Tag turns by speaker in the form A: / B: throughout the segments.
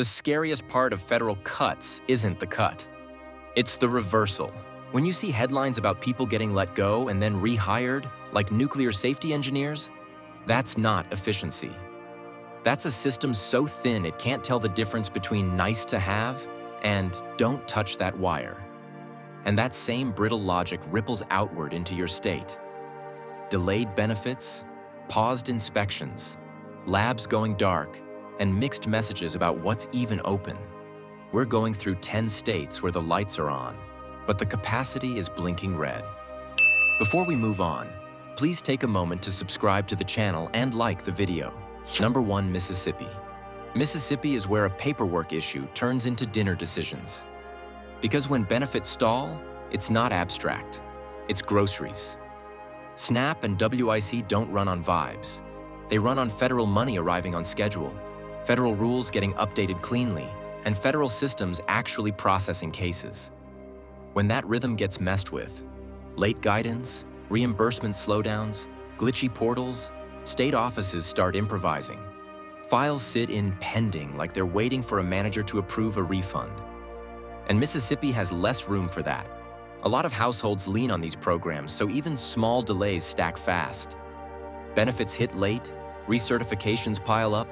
A: The scariest part of federal cuts isn't the cut. It's the reversal. When you see headlines about people getting let go and then rehired, like nuclear safety engineers, that's not efficiency. That's a system so thin it can't tell the difference between nice to have and don't touch that wire. And that same brittle logic ripples outward into your state. Delayed benefits, paused inspections, labs going dark, and mixed messages about what's even open. We're going through 10 states where the lights are on, but the capacity is blinking red. Before we move on, please take a moment to subscribe to the channel and like the video. Number 1, Mississippi. Mississippi is where a paperwork issue turns into dinner decisions. Because when benefits stall, it's not abstract, it's groceries. SNAP and WIC don't run on vibes. They run on federal money arriving on schedule, federal rules getting updated cleanly, and federal systems actually processing cases. When that rhythm gets messed with, late guidance, reimbursement slowdowns, glitchy portals, state offices start improvising. Files sit in pending like they're waiting for a manager to approve a refund. And Mississippi has less room for that. A lot of households lean on these programs, so even small delays stack fast. Benefits hit late, recertifications pile up,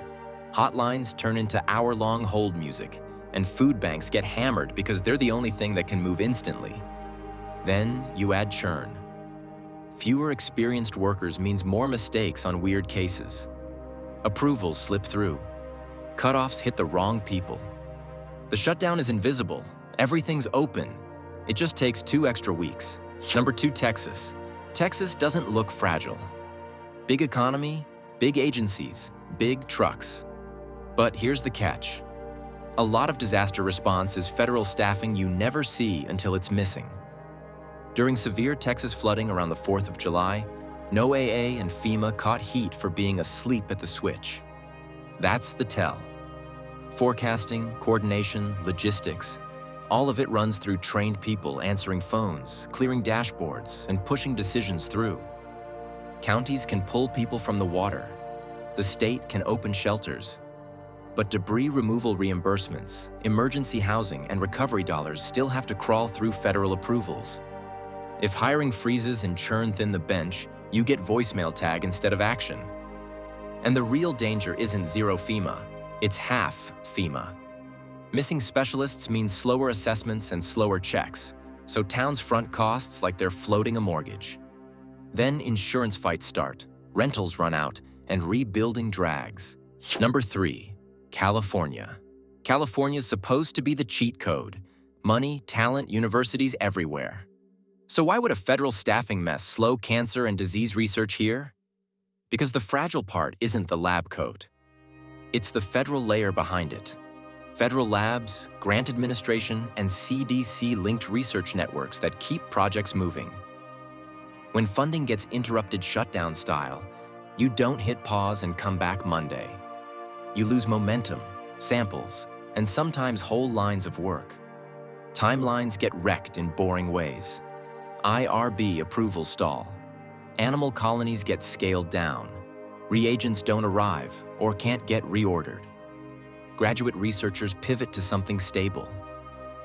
A: hotlines turn into hour-long hold music, and food banks get hammered because they're the only thing that can move instantly. Then you add churn. Fewer experienced workers means more mistakes on weird cases. Approvals slip through. Cutoffs hit the wrong people. The shutdown is invisible. Everything's open. It just takes 2 extra weeks. Number 2, Texas. Texas doesn't look fragile. Big economy, big agencies, big trucks. But here's the catch. A lot of disaster response is federal staffing you never see until it's missing. During severe Texas flooding around the 4th of July, NOAA and FEMA caught heat for being asleep at the switch. That's the tell. Forecasting, coordination, logistics, all of it runs through trained people answering phones, clearing dashboards, and pushing decisions through. Counties can pull people from the water. The state can open shelters. But debris removal reimbursements, emergency housing, and recovery dollars still have to crawl through federal approvals. If hiring freezes and churn thin the bench, you get voicemail tag instead of action. And the real danger isn't zero FEMA, it's half FEMA. Missing specialists means slower assessments and slower checks, so towns front costs like they're floating a mortgage. Then insurance fights start, rentals run out, and rebuilding drags. Number 3, California. California's supposed to be the cheat code. Money, talent, universities everywhere. So why would a federal staffing mess slow cancer and disease research here? Because the fragile part isn't the lab coat. It's the federal layer behind it. Federal labs, grant administration, and CDC-linked research networks that keep projects moving. When funding gets interrupted shutdown style, you don't hit pause and come back Monday. You lose momentum, samples, and sometimes whole lines of work. Timelines get wrecked in boring ways. IRB approvals stall. Animal colonies get scaled down. Reagents don't arrive or can't get reordered. Graduate researchers pivot to something stable.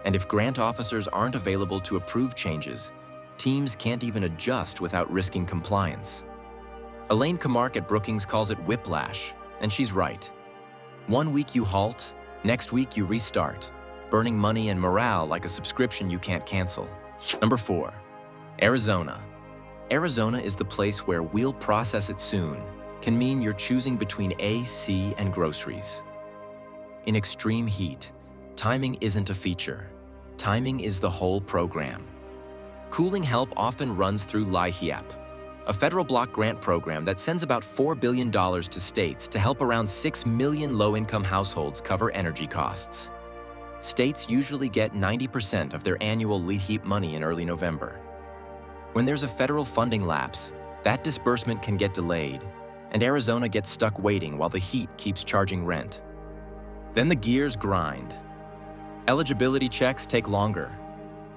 A: And if grant officers aren't available to approve changes, teams can't even adjust without risking compliance. Elaine Camark at Brookings calls it whiplash, and she's right. One week you halt, next week you restart, burning money and morale like a subscription you can't cancel. Number 4, Arizona. Arizona is the place where "we'll process it soon" can mean you're choosing between A, C, and groceries. In extreme heat, timing isn't a feature. Timing is the whole program. Cooling help often runs through LIHEAP, a federal block grant program that sends about $4 billion to states to help around 6 million low-income households cover energy costs. States usually get 90% of their annual LIHEAP money in early November. When there's a federal funding lapse, that disbursement can get delayed, and Arizona gets stuck waiting while the heat keeps charging rent. Then the gears grind. Eligibility checks take longer.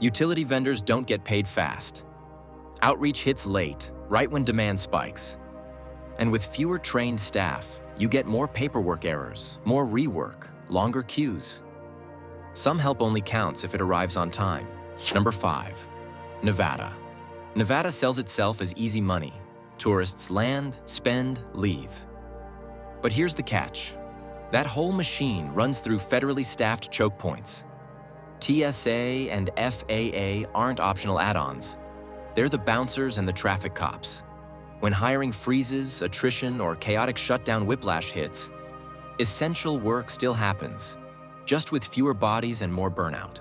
A: Utility vendors don't get paid fast. Outreach hits late, right when demand spikes. And with fewer trained staff, you get more paperwork errors, more rework, longer queues. Some help only counts if it arrives on time. Number 5. Nevada. Nevada sells itself as easy money. Tourists land, spend, leave. But here's the catch. That whole machine runs through federally staffed choke points. TSA and FAA aren't optional add-ons. They're the bouncers and the traffic cops. When hiring freezes, attrition, or chaotic shutdown whiplash hits, essential work still happens, just with fewer bodies and more burnout.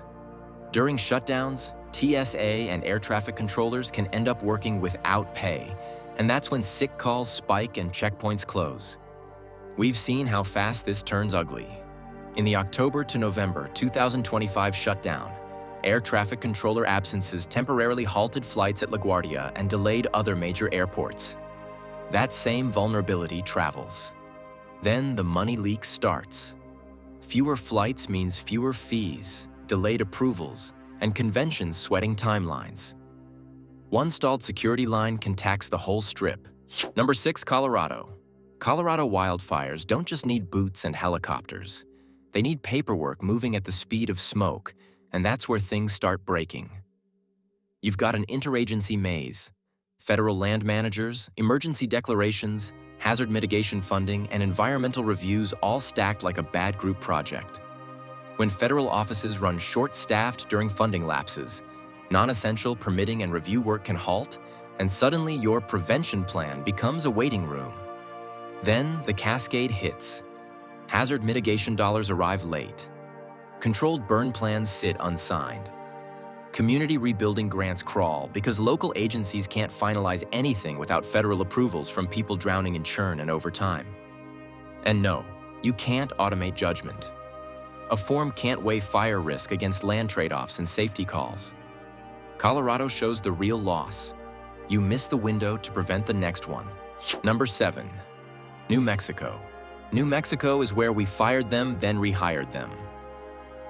A: During shutdowns, TSA and air traffic controllers can end up working without pay, and that's when sick calls spike and checkpoints close. We've seen how fast this turns ugly. In the October to November 2025 shutdown, air traffic controller absences temporarily halted flights at LaGuardia and delayed other major airports. That same vulnerability travels. Then the money leak starts. Fewer flights means fewer fees, delayed approvals, and conventions sweating timelines. One stalled security line can tax the whole strip. Number 6, Colorado. Colorado wildfires don't just need boots and helicopters. They need paperwork moving at the speed of smoke, and that's where things start breaking. You've got an interagency maze. Federal land managers, emergency declarations, hazard mitigation funding, and environmental reviews all stacked like a bad group project. When federal offices run short-staffed during funding lapses, non-essential permitting and review work can halt, and suddenly your prevention plan becomes a waiting room. Then the cascade hits. Hazard mitigation dollars arrive late. Controlled burn plans sit unsigned. Community rebuilding grants crawl because local agencies can't finalize anything without federal approvals from people drowning in churn and overtime. And no, you can't automate judgment. A form can't weigh fire risk against land trade-offs and safety calls. Colorado shows the real loss. You miss the window to prevent the next one. Number 7. New Mexico. New Mexico is where we fired them, then rehired them.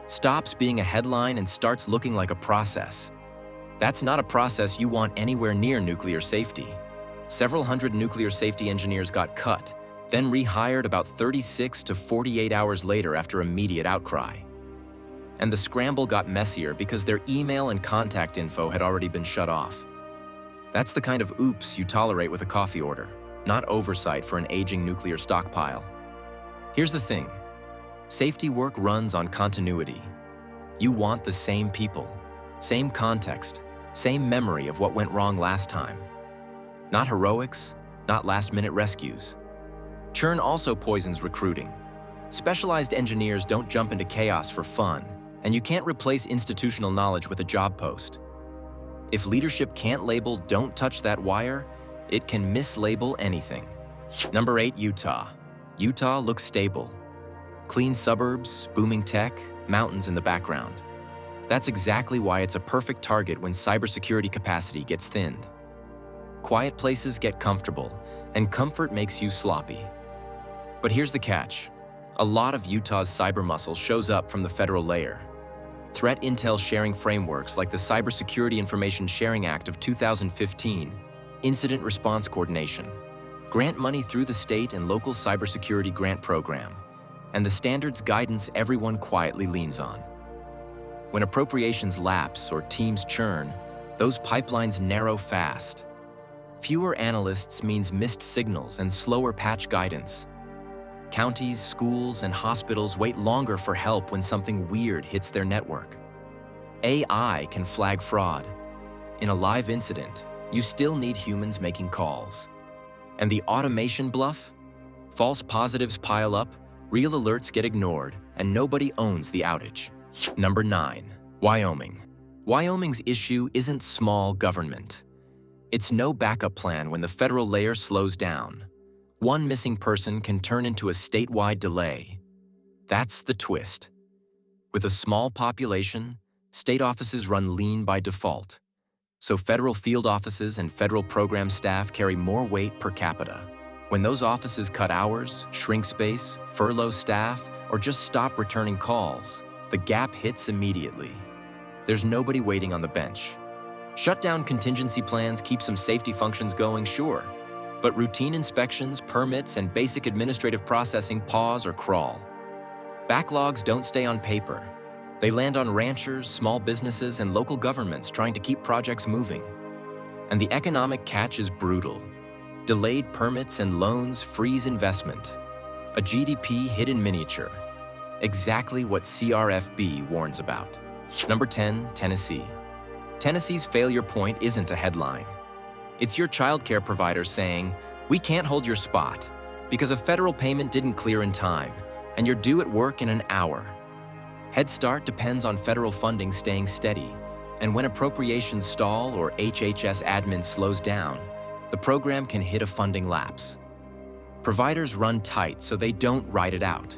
A: Stops being a headline and starts looking like a process. That's not a process you want anywhere near nuclear safety. Several hundred nuclear safety engineers got cut, then rehired about 36 to 48 hours later after immediate outcry. And the scramble got messier because their email and contact info had already been shut off. That's the kind of oops you tolerate with a coffee order, not oversight for an aging nuclear stockpile. Here's the thing. Safety work runs on continuity. You want the same people, same context, same memory of what went wrong last time. Not heroics, not last-minute rescues. Churn also poisons recruiting. Specialized engineers don't jump into chaos for fun, and you can't replace institutional knowledge with a job post. If leadership can't label "don't touch that wire," it can mislabel anything. Number 8, Utah. Utah looks stable. Clean suburbs, booming tech, mountains in the background. That's exactly why it's a perfect target when cybersecurity capacity gets thinned. Quiet places get comfortable, and comfort makes you sloppy. But here's the catch. A lot of Utah's cyber muscle shows up from the federal layer. Threat intel sharing frameworks like the Cybersecurity Information Sharing Act of 2015, Incident Response Coordination, grant money through the state and local cybersecurity grant program, and the standards guidance everyone quietly leans on. When appropriations lapse or teams churn, those pipelines narrow fast. Fewer analysts means missed signals and slower patch guidance. Counties, schools, and hospitals wait longer for help when something weird hits their network. AI can flag fraud. In a live incident, you still need humans making calls. And the automation bluff? False positives pile up, real alerts get ignored, and nobody owns the outage. Number 9, Wyoming. Wyoming's issue isn't small government. It's no backup plan when the federal layer slows down. One missing person can turn into a statewide delay. That's the twist. With a small population, state offices run lean by default. So federal field offices and federal program staff carry more weight per capita. When those offices cut hours, shrink space, furlough staff, or just stop returning calls, the gap hits immediately. There's nobody waiting on the bench. Shutdown contingency plans keep some safety functions going, sure, but routine inspections, permits, and basic administrative processing pause or crawl. Backlogs don't stay on paper. They land on ranchers, small businesses, and local governments trying to keep projects moving. And the economic catch is brutal. Delayed permits and loans freeze investment. A GDP hit in miniature. Exactly what CRFB warns about. Number 10, Tennessee. Tennessee's failure point isn't a headline. It's your childcare provider saying, "We can't hold your spot because a federal payment didn't clear in time, and you're due at work in an hour." Head Start depends on federal funding staying steady, and when appropriations stall or HHS admin slows down, the program can hit a funding lapse. Providers run tight so they don't ride it out.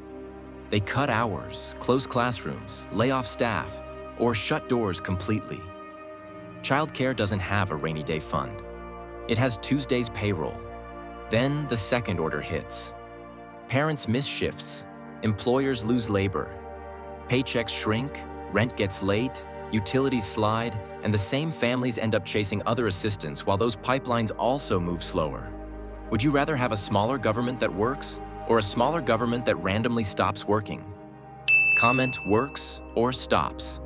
A: They cut hours, close classrooms, lay off staff, or shut doors completely. Childcare doesn't have a rainy day fund. It has Tuesday's payroll. Then the second order hits. Parents miss shifts, employers lose labor. Paychecks shrink, rent gets late, utilities slide, and the same families end up chasing other assistance while those pipelines also move slower. Would you rather have a smaller government that works or a smaller government that randomly stops working? Comment works or stops.